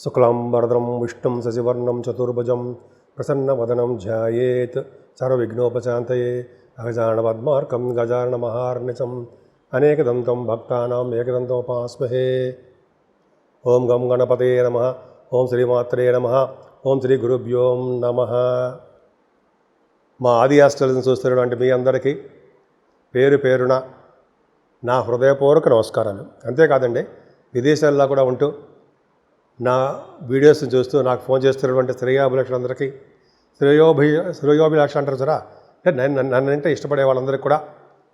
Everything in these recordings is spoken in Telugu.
శుక్లాంబరధరం విష్ణుం శశివర్ణం చతుర్భుజం ప్రసన్నవదనం ధ్యాయేత్ సర్వవిఘ్నోపశాంతయే అగజానపద్మార్కం గజాననమహార్నిశం అనేకదంతం భక్తానాం ఏకదంతముపాస్మహే. ఓం గం గణపతే నమః. ఓం శ్రీమాత్రే నమః. ఓం శ్రీ గురుభ్యో నమః. మా ఆది ఆస్ట్రాలజీని చూస్తున్నటువంటి మీ అందరికీ పేరు పేరున నా హృదయపూర్వక నమస్కారాలు. అంతేకాదండి, విదేశాల్లో కూడా ఉంటూ నా వీడియోస్ని చూస్తూ నాకు ఫోన్ చేస్తున్నటువంటి శ్రేయోభిలాషులందరికీ శ్రేయోభిలాష అంటారు సరా, అంటే నన్నంటే ఇష్టపడే వాళ్ళందరికీ కూడా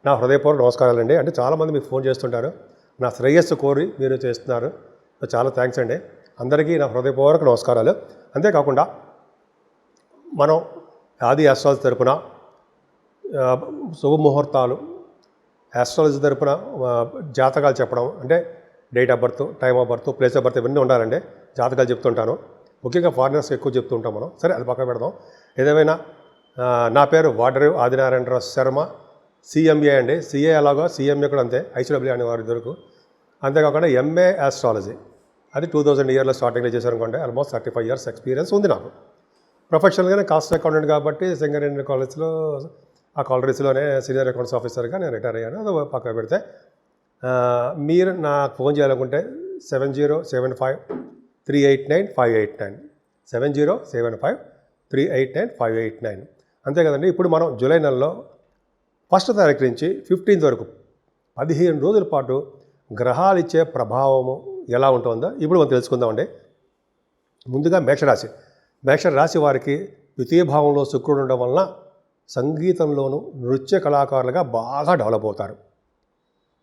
నా హృదయపూర్వక నమస్కారాలండి. అంటే చాలామంది మీకు ఫోన్ చేస్తుంటారు, నా శ్రేయస్సు కోరి మీరు చేస్తున్నారు. చాలా థ్యాంక్స్ అండి. అందరికీ నా హృదయపూర్వక నమస్కారాలు. అంతేకాకుండా మనం ఆది ఆస్ట్రాలజీ తరపున శుభముహూర్తాలు, ఆస్ట్రాలజీ తరపున జాతకాలు చెప్పడం, అంటే date of birth, time of birth, place of birth ఇవన్నీ ఉండాలండి. జాతకాలు చెప్తుంటాను. ముఖ్యంగా ఫారినర్స్ ఎక్కువ చెప్తుంటాం మనం. సరే, అది పక్కన పెడదాం. ఏదేమైనా నా పేరు వాడరేవు ఆదినారాయణరావు శర్మ, సిఎంఏ అండి. సిఏ అలాగా సిఎంఏ కూడా అంతే, ఐసీడబ్ల్యూ అనే వారి దొరకు. అంతేకాకుండా ఎంఏ ఆస్ట్రాలజీ, అది 2000 ఇయర్లో స్టార్టింగ్లో చేశాను అనుకోండి. ఆల్మోస్ట్ 35 years ఎక్స్పీరియన్స్ ఉంది నాకు. ప్రొఫెషనల్గానే కాస్ట్ అకౌంటెంట్ కాబట్టి సింగరేణి కాలేజ్లో ఆ కాలరీస్లోనే సీనియర్ అకౌంట్స్ ఆఫీసర్గా నేను రిటైర్ అయ్యాను. అది పక్కన పెడితే మీరు నాకు ఫోన్ చేయాలనుకుంటే 7075389589 7075389589. అంతే కదండి. ఇప్పుడు మనం జూలై నెలలో 1వ తారీఖు నుంచి 15th వరకు 15 రోజుల పాటు గ్రహాలు ఇచ్చే ప్రభావము ఎలా ఉంటుందో ఇప్పుడు మనం తెలుసుకుందామండి. ముందుగా మేషరాశి వారికి ద్వితీయ భావంలో శుక్రుడు ఉండడం వలన సంగీతంలోనూ నృత్య కళాకారులుగా బాగా డెవలప్ అవుతారు.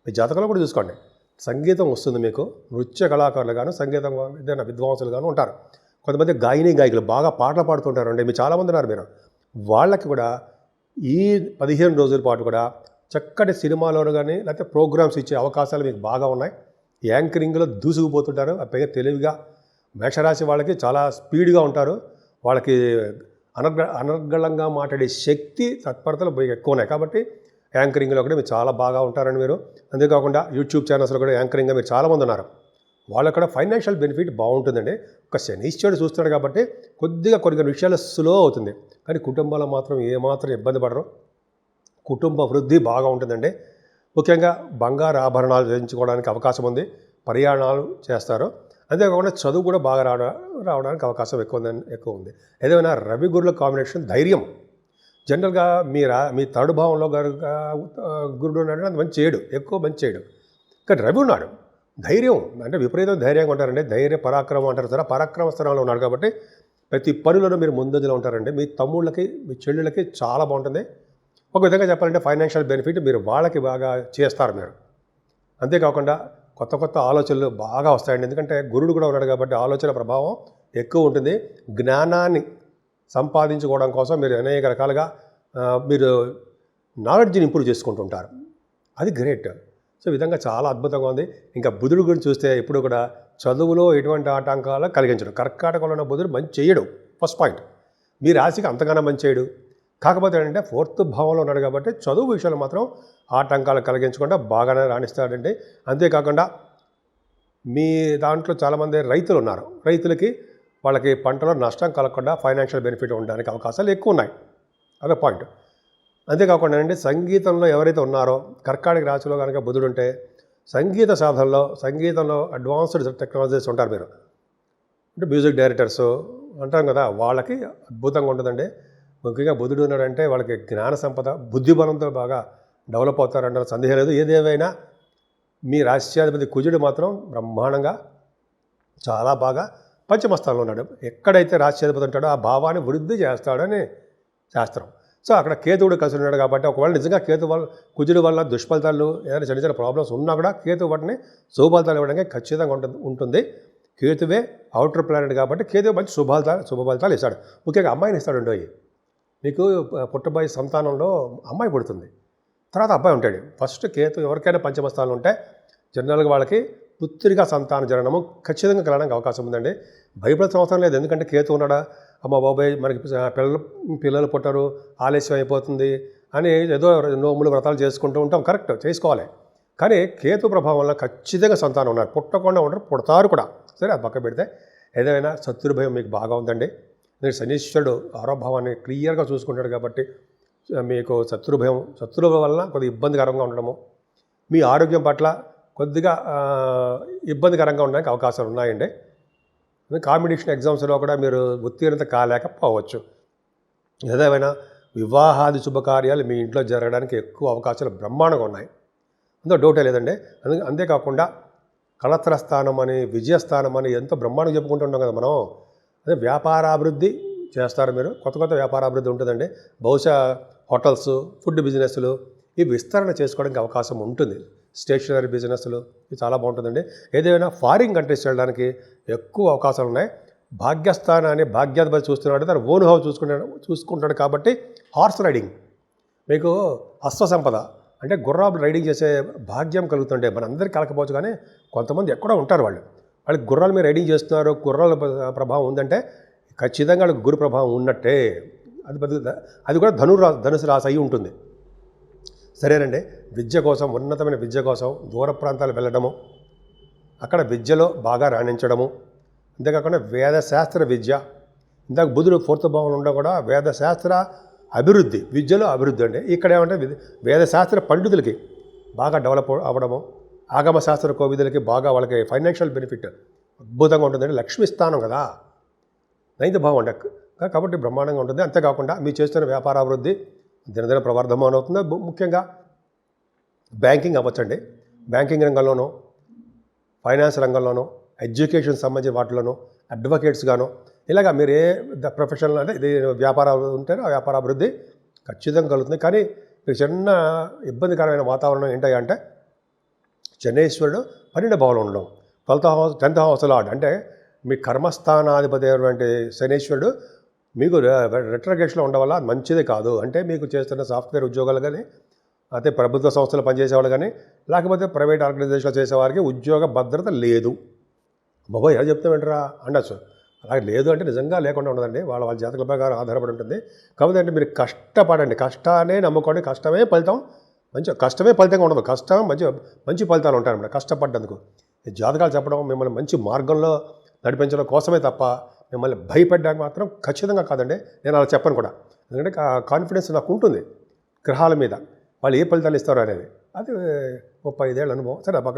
మీ జాతకంలో కూడా చూసుకోండి, సంగీతం వస్తుంది మీకు. నృత్య కళాకారులుగాను, సంగీతం ఏదైనా విద్వాంసులుగాను ఉంటారు. కొంతమంది గాయకులు బాగా పాటలు పాడుతుంటారు అండి. మీరు చాలామంది ఉన్నారు. మీరు వాళ్ళకి కూడా ఈ 15 రోజుల పాటు కూడా చక్కటి సినిమాలోను కానీ లేకపోతే ప్రోగ్రామ్స్ ఇచ్చే అవకాశాలు మీకు బాగా ఉన్నాయి. యాంకరింగ్లో దూసుకుపోతుంటారు. పైగా తెలివిగా మేషరాశి వాళ్ళకి చాలా స్పీడ్గా ఉంటారు. వాళ్ళకి అనర్గళంగా మాట్లాడే శక్తి, తత్పరతలు ఎక్కువ ఉన్నాయి. కాబట్టి యాంకరింగ్లో కూడా మీరు చాలా బాగా ఉంటారని మీరు. అంతేకాకుండా యూట్యూబ్ ఛానల్స్లో కూడా యాంకరింగ్గా మీరు చాలామంది ఉన్నారు. వాళ్ళకు కూడా ఫైనాన్షియల్ బెనిఫిట్ బాగుంటుందండి. ఒక శనీశ్వరుడు చూస్తున్నాడు కాబట్టి కొద్దిగా కొన్ని విషయాలు స్లో అవుతుంది. కానీ కుటుంబాల్లో మాత్రం ఏమాత్రం ఇబ్బంది పడరు. కుటుంబ వృద్ధి బాగా ఉంటుందండి. ముఖ్యంగా బంగారు ఆభరణాలు ధరించుకోవడానికి అవకాశం ఉంది. ప్రయాణాలు చేస్తారు. అంతేకాకుండా చదువు కూడా బాగా రావడానికి అవకాశం ఎక్కువ ఉంది. ఏదైనా రవి గురుల కాంబినేషన్ ధైర్యం. జనరల్గా మీ థర్డ్ భావంలో గురుడు ఉన్నాడు, అది మంచి చేయడు, ఎక్కువ మంచి చేయడు. కానీ రవి ఉన్నాడు, ధైర్యం అంటే విపరీతం ధైర్యంగా ఉంటారండి. ధైర్య పరాక్రమం అంటారు సరే, పరాక్రమ స్థానంలో ఉన్నాడు కాబట్టి ప్రతి పనులను మీరు ముందంజలో ఉంటారండి. మీ తమ్ముళ్ళకి, మీ చెల్లెళ్ళకి చాలా బాగుంటుంది. ఒక విధంగా చెప్పాలంటే ఫైనాన్షియల్ బెనిఫిట్ మీరు వాళ్ళకి బాగా చేస్తారు మీరు. అంతేకాకుండా కొత్త కొత్త ఆలోచనలు బాగా వస్తాయండి. ఎందుకంటే గురుడు కూడా ఉన్నాడు కాబట్టి ఆలోచన ప్రభావం ఎక్కువ ఉంటుంది. జ్ఞానాన్ని సంపాదించుకోవడం కోసం మీరు అనేక రకాలుగా మీరు నాలెడ్జ్ని ఇంప్రూవ్ చేసుకుంటుంటారు. అది గ్రేట్. సో ఈ విధంగా చాలా అద్భుతంగా ఉంది. ఇంకా బుధుడు గురించి చూస్తే ఎప్పుడు కూడా చదువులో ఎటువంటి ఆటంకాలు కలిగించడు. కర్కాటకంలో ఉన్న బుధుడు మంచి చేయడు. ఫస్ట్ పాయింట్, మీ రాశికి అంతగానో మంచి చేయడు. కాకపోతే ఏంటంటే 4th భావంలో ఉన్నాడు కాబట్టి చదువు విషయంలో మాత్రం ఆటంకాలు కలిగించకుండా బాగానే రాణిస్తాడండి. అంతేకాకుండా మీ దాంట్లో చాలామంది రైతులు ఉన్నారు. రైతులకి వాళ్ళకి పంటలో నష్టం కలగకుండా ఫైనాన్షియల్ బెనిఫిట్ ఉండడానికి అవకాశాలు ఎక్కువ ఉన్నాయి. అదే పాయింట్. అంతేకాకుండా అండి, సంగీతంలో ఎవరైతే ఉన్నారో కర్కాటక రాశిలో కనుక బుధుడు ఉంటే సంగీతంలో అడ్వాన్స్డ్ టెక్నాలజీస్ ఉంటారు మీరు. అంటే మ్యూజిక్ డైరెక్టర్స్ అంటాం కదా, వాళ్ళకి అద్భుతంగా ఉంటుందండి. ముఖ్యంగా బుధుడు ఉన్నాడంటే వాళ్ళకి జ్ఞాన సంపద, బుద్ధిబలంతో బాగా డెవలప్ అవుతారంటే సందేహం లేదు. ఏదేమైనా మీ రాశ్యాధిపతి కుజుడు మాత్రం బ్రహ్మాండంగా చాలా బాగా పంచమస్థానంలో ఉన్నాడు. ఎక్కడైతే రాశ్యాధిపతి ఉంటాడో ఆ భావాన్ని వృద్ధి చేస్తాడని శాస్త్రం. సో అక్కడ కేతువుడు కలిసి ఉన్నాడు కాబట్టి ఒకవేళ నిజంగా కుజుడు వల్ల దుష్ఫలితాలు ఏదైనా చిన్న చిన్న ప్రాబ్లమ్స్ ఉన్నా కూడా కేతు వాటిని శుభఫలితాలు ఇవ్వడానికి ఖచ్చితంగా ఉంటుంది. కేతువే అవుటర్ ప్లానెట్ కాబట్టి కేతువు మంచి శుభఫలితాలు ఇస్తాడు. ముఖ్యంగా అమ్మాయిని ఇస్తాడు. మీకు పుట్టబోయే సంతానంలో అమ్మాయి పుడుతుంది, తర్వాత అబ్బాయి ఉంటాడు. ఫస్ట్ కేతు ఎవరికైనా పంచమస్థానాలు ఉంటే జనరల్గా వాళ్ళకి పుత్రిక సంతాన జననము ఖచ్చితంగా కలగడానికి అవకాశం ఉందండి. భయపడాల్సిన అవసరం లేదు. ఎందుకంటే కేతు ఉన్నాడా, అమ్మ బాబాయ్ మనకి పిల్లలు పుట్టరు, ఆలస్యం అయిపోతుంది అని ఏదో నోములు వ్రతాలు చేసుకుంటూ ఉంటాం. కరెక్ట్, చేసుకోవాలి. కానీ కేతు ప్రభావం వల్ల ఖచ్చితంగా సంతానం ఉన్నారు. పుట్టకుండా ఉండరు, పుడతారు కూడా. సరే, అది పక్క పెడితే ఏదైనా శత్రుభయం మీకు బాగా ఉందండి. ఎందుకంటే శనీశ్వరుడు ఆరోభావాన్ని క్లియర్గా చూసుకుంటాడు కాబట్టి మీకు శత్రువుల వలన కొద్దిగా ఇబ్బందికరంగా ఉండడము, మీ ఆరోగ్యం పట్ల కొద్దిగా ఇబ్బందికరంగా ఉండడానికి అవకాశాలు ఉన్నాయండి. కాంపిటీషన్ ఎగ్జామ్స్లో కూడా మీరు ఉత్తీర్ణత కాలేకపోవచ్చు. ఏదేమైనా వివాహాది శుభకార్యాలు మీ ఇంట్లో జరగడానికి ఎక్కువ అవకాశాలు బ్రహ్మాండంగా ఉన్నాయి, అందులో డౌటే లేదండి. అంతేకాకుండా కళత్రస్థానం అని, విజయస్థానం అని ఎంతో బ్రహ్మాండంగా చెప్పుకుంటుంటాం కదా మనం. అదే వ్యాపారాభివృద్ధి చేస్తారు మీరు, కొత్త వ్యాపారాభివృద్ధి ఉంటుందండి. బహుశా హోటల్స్, ఫుడ్ బిజినెస్లు ఇవి విస్తరణ చేసుకోవడానికి అవకాశం ఉంటుంది. స్టేషనరీ బిజినెస్లు ఇవి చాలా బాగుంటుందండి. ఏదైనా ఫారిన్ కంట్రీస్ వెళ్ళడానికి ఎక్కువ అవకాశాలు ఉన్నాయి. భాగ్యస్థానాన్ని భాగ్యాధిపతి చూస్తున్నాడు, తన ఓన్ హౌస్ చూసుకుంటాడు కాబట్టి హార్స్ రైడింగ్ మీకు అశ్వసంపద అంటే గుర్రాలు రైడింగ్ చేసే భాగ్యం కలుగుతుంటే మనందరికీ కలకపోవచ్చు, కానీ కొంతమంది ఎక్కడో ఉంటారు వాళ్ళకి గుర్రాల మీద రైడింగ్ చేస్తున్నారు, గుర్రాల ప్రభావం ఉందంటే ఖచ్చితంగా వాళ్ళకి గురు ప్రభావం ఉన్నట్టే. అది కూడా ధనుసు రాశి అయి ఉంటుంది. సరేనండి. విద్య కోసం, ఉన్నతమైన విద్య కోసం దూర ప్రాంతాలు వెళ్ళడము, అక్కడ విద్యలో బాగా రాణించడము, అంతేకాకుండా వేదశాస్త్ర విద్య, ఇందాక బుధుడు 4th భావంలో ఉండడం కూడా వేదశాస్త్ర అభివృద్ధి, విద్యలో అభివృద్ధి అండి. ఇక్కడ ఏమంటే వేదశాస్త్ర పండితులకి బాగా డెవలప్ అవ్వడము, ఆగమశాస్త్ర కోవిదులకి బాగా వాళ్ళకి ఫైనాన్షియల్ బెనిఫిట్ అద్భుతంగా ఉంటుందండి. లక్ష్మీ స్థానం కదా 9th భావం అంటే, కాబట్టి బ్రహ్మాండంగా ఉంటుంది. అంతేకాకుండా మీరు చేస్తున్న వ్యాపారాభివృద్ధి దినదిన ప్రవర్ధమానం అవుతుంది. ముఖ్యంగా బ్యాంకింగ్ అవ్వచ్చండి. బ్యాంకింగ్ రంగంలోనూ, ఫైనాన్స్ రంగంలోనూ, ఎడ్యుకేషన్ సంబంధించిన వాటిలోనూ, అడ్వకేట్స్గాను, ఇలాగా మీరు ఏ ప్రొఫెషనల్ అంటే ఇది వ్యాపారాలు ఉంటారో ఆ వ్యాపారాభివృద్ధి ఖచ్చితంగా కలుగుతుంది. కానీ మీకు చిన్న ఇబ్బందికరమైన వాతావరణం ఏంటంటే శనీశ్వరుడు 12వ భావంలో ఉండడం, 10th హౌస్ లార్డ్ అంటే మీ కర్మస్థానాధిపతి అయినటువంటి శనీశ్వరుడు మీకు రెట్రోగ్రేషన్లో ఉండడం వల్ల మంచిది కాదు. అంటే మీకు చేస్తున్న సాఫ్ట్వేర్ ఉద్యోగాలు కానీ, అయితే ప్రభుత్వ సంస్థలు పనిచేసేవాళ్ళు కానీ, లేకపోతే ప్రైవేట్ ఆర్గనైజేషన్లో చేసేవారికి ఉద్యోగ భద్రత లేదు. బాబోయ్ ఎలా చెప్తామంటారా అనొచ్చు. అలాగే లేదు అంటే నిజంగా లేకుండా ఉండదండి, వాళ్ళ జాతకుల ప్రకారం ఆధారపడి ఉంటుంది. కాబట్టి అంటే మీరు కష్టపడండి, కష్టాన్ని నమ్ముకోండి, కష్టమే ఫలితంగా ఉండదు. కష్టం మంచి ఫలితాలు ఉంటాయన్నమాట కష్టపడ్డందుకు. ఈ జాతకాలు చెప్పడం మిమ్మల్ని మంచి మార్గంలో నడిపించడం కోసమే తప్ప మిమ్మల్ని భయపెట్టడానికి మాత్రం ఖచ్చితంగా కాదండి. నేను అలా చెప్పను కూడా, ఎందుకంటే కాన్ఫిడెన్స్ నాకు ఉంటుంది గ్రహాల మీద, వాళ్ళు ఏ ఫలితాలు ఇస్తారో అనేది. అది 35 ఏళ్ళ అనుభవం. సరే పక్క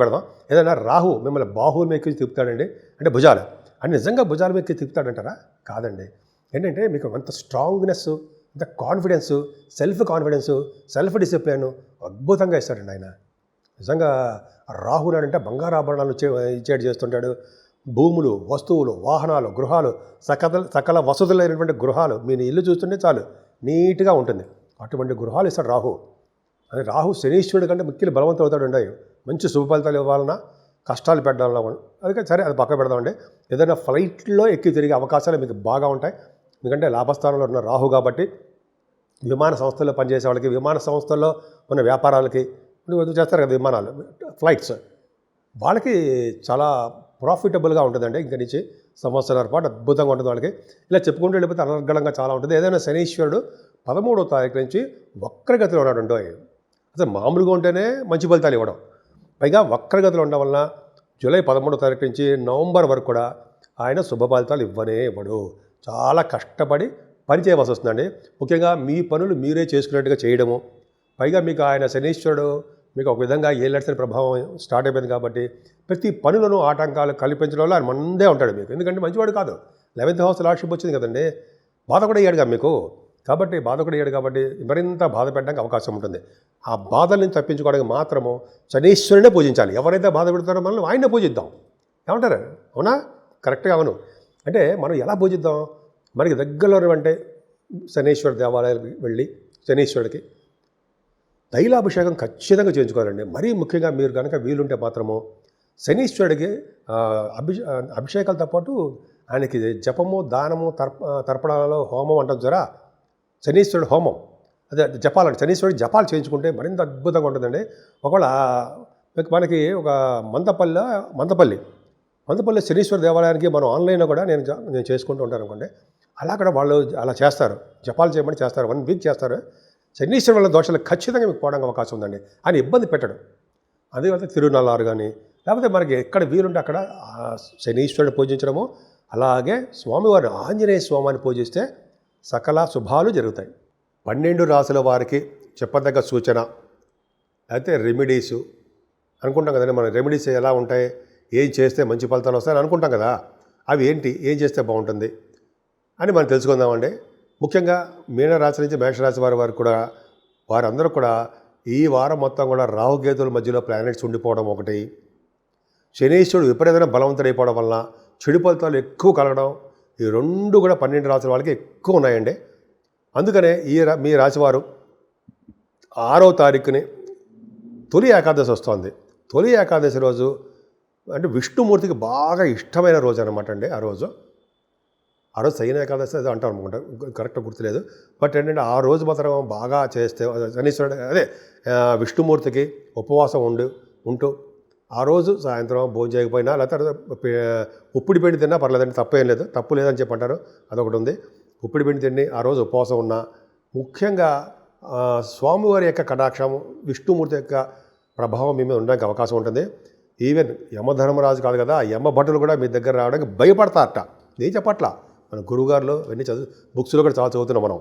పెడదాం. ఏదైనా రాహు మిమ్మల్ని బాహువుల మీద ఎక్కి తిప్పుతాడండి, అంటే భుజాలు అంటే నిజంగా భుజాల మీద ఎక్కి తిప్పుతాడంటారా? కాదండి. ఏంటంటే మీకు అంత స్ట్రాంగ్నెస్, అంత కాన్ఫిడెన్స్, సెల్ఫ్ డిసిప్లిన్ అద్భుతంగా ఇస్తాడండి ఆయన. నిజంగా రాహు నాడంటే బంగారు ఆభరణాలు ఇచ్చేటి చేస్తుంటాడు. భూములు, వస్తువులు, వాహనాలు, గృహాలు, సకల వసతులైనటువంటి గృహాలు, మీ ఇల్లు చూస్తుంటే చాలు నీట్గా ఉంటుంది. అటువంటి గృహాలు ఇస్తాడు రాహు. అది రాహు శనీశ్వరుడు కంటే మిక్కిలి బలవంతం అవుతాడండి. మంచి శుభ ఫలితాలు ఇవ్వాలన్నా కష్టాలు పెట్టడం, అందుకే సరే అది పక్క పెడదామండి. ఏదైనా ఫ్లైట్లో ఎక్కి తిరిగే అవకాశాలు మీకు బాగా ఉంటాయి. ఎందుకంటే లాభస్థానంలో ఉన్న రాహు కాబట్టి విమాన సంస్థల్లో పనిచేసే వాళ్ళకి, విమాన సంస్థల్లో ఉన్న వ్యాపారాలకి చేస్తారు కదా విమానాలు, ఫ్లైట్స్, వాళ్ళకి చాలా ప్రాఫిటబుల్గా ఉంటుందండి. ఇంక నుంచి సంవత్సరాల పాటు అద్భుతంగా ఉంటుంది వాళ్ళకి. ఇలా చెప్పుకుంటూ వెళ్ళిపోతే అనర్గళంగా చాలా ఉంటుంది. ఏదైనా శనీశ్వరుడు 13వ తారీఖు నుంచి వక్రగతిలో ఉన్నాడు. అసలు మామూలుగా ఉంటేనే మంచి ఫలితాలు ఇవ్వడం, పైగా వక్రగతిలో ఉండడం వలన జూలై 13వ తారీఖు నుంచి నవంబర్ వరకు కూడా ఆయన శుభ ఫలితాలు ఇవ్వడు. చాలా కష్టపడి పని చేయవలసి వస్తుందండి. ముఖ్యంగా మీ పనులు మీరే చేసుకున్నట్టుగా చేయడము, పైగా మీకు ఆయన శనీశ్వరుడు మీకు ఒక విధంగా ఏళ్ళని ప్రభావం స్టార్ట్ అయిపోయింది కాబట్టి ప్రతి పనులను ఆటంకాలు కల్పించడంలో ఆయన ముందే ఉంటాడు మీకు. ఎందుకంటే మంచివాడు కాదు, 11th హౌస్ లార్డ్షిప్ వచ్చింది కదండి, బాధ కూడా అయ్యాడుగా మీకు. కాబట్టి మరింత బాధ పెట్టడానికి అవకాశం ఉంటుంది. ఆ బాధల్ని తప్పించుకోవడానికి మాత్రము శనీశ్వరునే పూజించాలి. ఎవరైతే బాధ పెడతారో మనం ఆయనే పూజిద్దాం. ఏమంటారు? అవునా? కరెక్ట్గా అవును. అంటే మనం ఎలా పూజిద్దాం? మనకి దగ్గరలో అంటే శనీశ్వర దేవాలయానికి వెళ్ళి శనీశ్వరుడికి తైలాభిషేకం ఖచ్చితంగా చేయించుకోవాలండి. మరీ ముఖ్యంగా మీరు కనుక వీలుంటే మాత్రము శనీశ్వరుడికి అభిషేకాలతో పాటు ఆయనకి జపము, దానము, తర్పణాలలో హోమం అంటాం జరా, శనీశ్వరుడు హోమం, అదే జపాలంటే శనీశ్వరుడికి జపాలు చేయించుకుంటే మరింత అద్భుతంగా ఉంటుందండి. ఒకవేళ మనకి ఒక మందపల్లి శనీశ్వర దేవాలయానికి మనం ఆన్లైన్లో కూడా నేను చేసుకుంటూ ఉంటాను అనుకోండి. అలా కూడా వాళ్ళు అలా చేస్తారు, జపాలు చేయమని చేస్తారు, 1 వీక్ చేస్తారు. శనీశ్వరుల వల్ల దోషాలు ఖచ్చితంగా మీకు పోవడానికి అవకాశం ఉందండి. ఆయన ఇబ్బంది పెట్టడం. అదే తిరునల్లారు కానీ, లేకపోతే మనకి ఎక్కడ వీలుంటే అక్కడ శనీశ్వరుని పూజించడము, అలాగే స్వామివారిని ఆంజనేయ స్వామిని పూజిస్తే సకల శుభాలు జరుగుతాయి. 12 రాసుల వారికి చెప్పదగ్గ సూచన అయితే రెమెడీసు అనుకుంటాం కదండి. మన రెమెడీస్ ఎలా ఉంటాయి, ఏం చేస్తే మంచి ఫలితాలు వస్తాయని అనుకుంటాం కదా. అవి ఏంటి, ఏం చేస్తే బాగుంటుంది అని మనం తెలుసుకుందామండి. ముఖ్యంగా మీనరాశి నుంచి మేషరాశి వారికి కూడా, వారందరూ కూడా ఈ వారం మొత్తం కూడా రాహుకేతుల మధ్యలో ప్లానెట్స్ ఉండిపోవడం ఒకటి, శనీశ్వరుడు విపరీతమైన బలవంతుడైపోవడం వల్ల చెడు ఫలితాలు ఎక్కువ కలగడం, ఈ రెండు కూడా 12 రాశుల వాళ్ళకి ఎక్కువ ఉన్నాయండి. అందుకనే మీ రాశివారు 6వ తారీఖుని తొలి ఏకాదశి వస్తుంది. తొలి ఏకాదశి రోజు అంటే విష్ణుమూర్తికి బాగా ఇష్టమైన రోజు అనమాట అండి. ఆ రోజు శయన ఏకాదశి అది అంటాం అనుకుంటా, కరెక్ట్గా గుర్తులేదు. బట్ ఏంటంటే ఆ రోజు మాత్రం బాగా చేస్తే శనీశ్వరుడు విష్ణుమూర్తికి ఉపవాసం ఉంటూ ఆ రోజు సాయంత్రం భోజనం చేయకపోయినా లేకపోతే ఉప్పిడి పిండి తిన్నా పర్లేదండి, తప్పేం లేదు, తప్పు లేదని చెప్పి అంటారు, అదొకటి ఉంది. ఉప్పిడి పిండి తిని ఆ రోజు ఉపవాసం ఉన్నా, ముఖ్యంగా స్వామివారి యొక్క కటాక్షం, విష్ణుమూర్తి యొక్క ప్రభావం మీ మీద ఉండడానికి అవకాశం ఉంటుంది. ఈవెన్ యమధర్మరాజు కాదు కదా, యమ భటులు కూడా మీ దగ్గర రావడానికి భయపడతారట. నేను చెప్పట్లా, మన గురువుగారులు అవన్నీ బుక్స్లో కూడా చాలా చదువుతున్నాం మనం,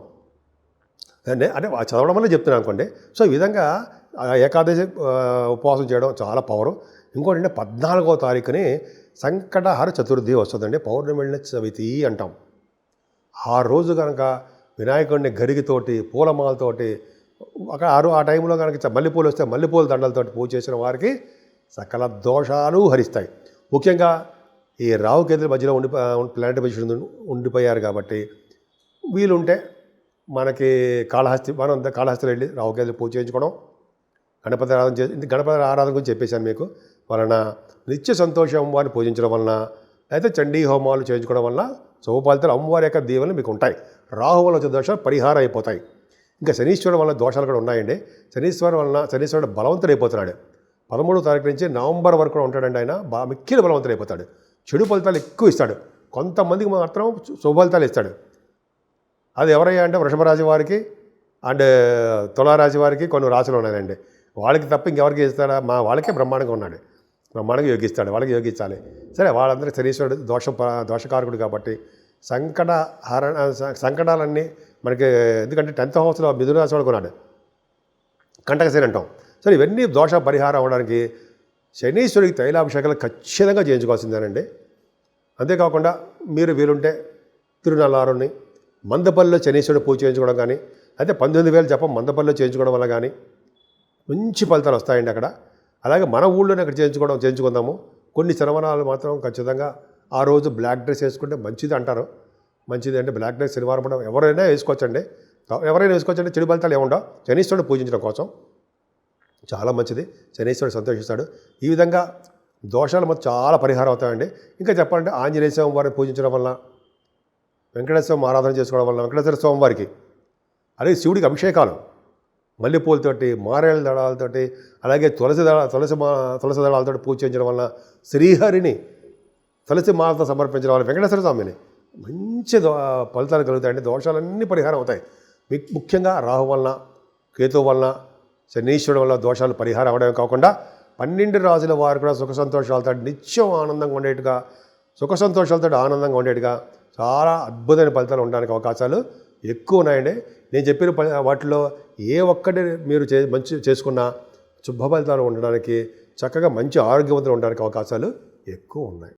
అంటే చదవడం వల్ల చెప్తున్నాను అనుకోండి. సో ఈ విధంగా ఏకాదశి ఉపవాసం చేయడం చాలా పవరు. ఇంకోటి అంటే 14వ తారీఖుని సంకటహర చతుర్థి వస్తుందండి, పౌర్ణమి వెళ్ళిన చవితి అంటాం. ఆ రోజు కనుక వినాయకుడిని గరిగితోటి పూలమాలతోటి ఆ టైంలో కనుక మల్లెపూలు వస్తే మల్లెపూల దండలతోటి పూజ చేసిన వారికి సకల దోషాలు హరిస్తాయి. ముఖ్యంగా ఈ రాహుకేతుల మధ్యలో ప్లానెట్ పొజిషన్ ఉండిపోయారు కాబట్టి వీలుంటే మనకి కాళహస్తిలో వెళ్ళి రాహుకేతులు పూజ చేయించుకోవడం, గణపతి ఆరాధన గురించి చెప్పేశాను మీకు. వలన నిత్య సంతోషం అమ్మవారిని పూజించడం వలన, అయితే చండీ హోమాలు చేయించుకోవడం వలన శుభ ఫలితాలు అమ్మవారి యొక్క దీవెనలు మీకు ఉంటాయి. రాహు వల్ల వచ్చే దోషాలు పరిహారం అయిపోతాయి. ఇంకా శనీశ్వరుడు వల్ల దోషాలు కూడా ఉన్నాయండి. శనీశ్వరుడు బలవంతుడైపోతున్నాడు. 13వ తారీఖు నుంచి నవంబర్ వరకు కూడా ఉంటాడండి. ఆయన మిక్కిలి బలవంతుడైపోతాడు. చెడు ఫలితాలు ఎక్కువ ఇస్తాడు, కొంతమందికి మాత్రం శుభ ఫలితాలు ఇస్తాడు. అది ఎవరయ్యా అంటే వృషభ రాశి వారికి అండ్ తులారాశి వారికి కొన్ని రాశులు ఉన్నాయండి. వాళ్ళకి తప్ప ఇంకెవరికి ఇస్తాడా, వాళ్ళకే బ్రహ్మాండంగా ఉన్నాడు, బ్రహ్మాండంగా యోగిస్తాడు, వాళ్ళకి యోగించాలి. సరే, వాళ్ళందరికీ శనీశ్వరుడు దోషకారకుడు కాబట్టి సంకటాలన్నీ మనకి, ఎందుకంటే 10th హౌస్లో మిథున రాశి వాడు కొన్నాడు, కంటకశని అంటాం. సరే, ఇవన్నీ దోష పరిహారం అవ్వడానికి శనీశ్వరుడికి తైలాభిషేకాలు ఖచ్చితంగా చేయించుకోవాల్సిందేనండి. అంతేకాకుండా మీరు వీలుంటే తిరునల్లారుని మందపల్లిలో శనీశ్వరుడు పూజ చేయించుకోవడం కానీ, అయితే 19,000 జపం మందపల్లిలో చేయించుకోవడం వల్ల కానీ మంచి ఫలితాలు వస్తాయండి అక్కడ. అలాగే మన ఊళ్ళోనే అక్కడ చేయించుకుందాము. కొన్ని శనివారాలు మాత్రం ఖచ్చితంగా ఆ రోజు బ్లాక్ డ్రెస్ వేసుకుంటే మంచిది అంటారు. మంచిది అంటే బ్లాక్ డ్రెస్ శనివారం కూడా ఎవరైనా వేసుకోవచ్చండి, చెడు ఫలితాలు ఏముండవు. శనీశ్వరుడు పూజించడం కోసం చాలా మంచిది, శనీశ్వరుడు సంతోషిస్తాడు. ఈ విధంగా దోషాలు మొత్తం చాలా పరిహారం అవుతాయండి. ఇంకా చెప్పాలంటే ఆంజనేయ స్వామి వారిని పూజించడం వల్ల, వెంకటేశ్వర స్వామి ఆరాధన చేసుకోవడం వల్ల, వెంకటేశ్వర స్వామి వారికి అలాగే శివుడికి అభిషేకాలు మల్లెపూలతోటి, మారేళ్ళ దళాలతోటి, అలాగే తులసి దళాలతో పూజ చేయించడం వల్ల, శ్రీహరిని తులసి మాలతో సమర్పించడం వల్ల, వెంకటేశ్వర స్వామిని మంచి ఫలితాలు కలుగుతాయండి. దోషాలన్నీ పరిహారం అవుతాయి. ముఖ్యంగా రాహు వలన, కేతు వలన, శనీశ్వరుడు వల్ల దోషాలు పరిహారం అవడమే కాకుండా 12 రాశుల వారు కూడా సుఖ సంతోషాలతో నిత్యం ఆనందంగా ఉండేట్టుగా, ఆనందంగా ఉండేట్టుగా చాలా అద్భుతమైన ఫలితాలు ఉండడానికి అవకాశాలు ఎక్కువ ఉన్నాయండి. నేను చెప్పిన వాటిలో ఏ ఒక్కటి మీరు మంచి చేసుకున్నా శుభ ఫలితాలు ఉండడానికి, చక్కగా మంచి ఆరోగ్యవంతులు ఉండడానికి అవకాశాలు ఎక్కువ ఉన్నాయి.